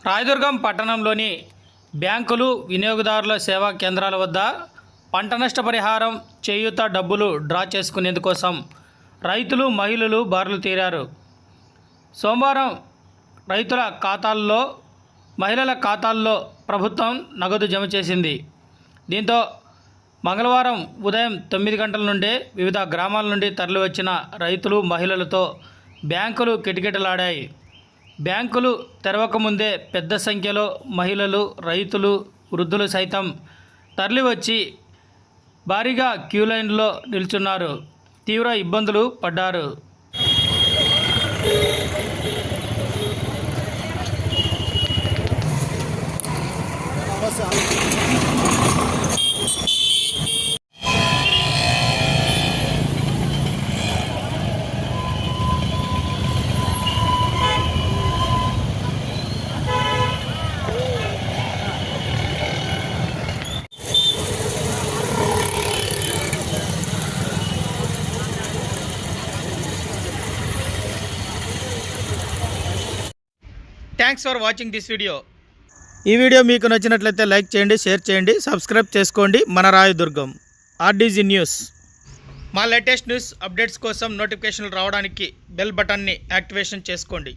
రాయదుర్గం పట్టణంలోని బ్యాంకులు, వినియోగదారుల సేవా కేంద్రాల వద్ద పంట నష్టపరిహారం, చేయూత డబ్బులు డ్రా చేసుకునేందుకోసం రైతులు, మహిళలు బారులు తీరారు. సోమవారం రైతుల ఖాతాల్లో, మహిళల ఖాతాల్లో ప్రభుత్వం నగదు జమ చేసింది. దీంతో మంగళవారం ఉదయం 9 గంటల నుండే వివిధ గ్రామాల నుండి తరలివచ్చిన రైతులు, మహిళలతో బ్యాంకులు కిటకిటలాడాయి. బ్యాంకులు తెరవకముందే పెద్ద సంఖ్యలో మహిళలు, రైతులు, వృద్ధులు సైతం తరలివచ్చి భారీగా క్యూ లైన్లో నిల్చున్నారు. తీవ్ర ఇబ్బందులు పడ్డారు. Thanks for watching this video. ఈ వీడియో మీకు నచ్చినట్లయితే లైక్ చేయండి, షేర్ చేయండి, సబ్స్క్రైబ్ చేసుకోండి. మన రాయదుర్గం ఆర్డీజీ న్యూస్. మా లేటెస్ట్ న్యూస్ అప్డేట్స్ కోసం నోటిఫికేషన్లు రావడానికి బెల్ బటన్ని యాక్టివేషన్ చేసుకోండి.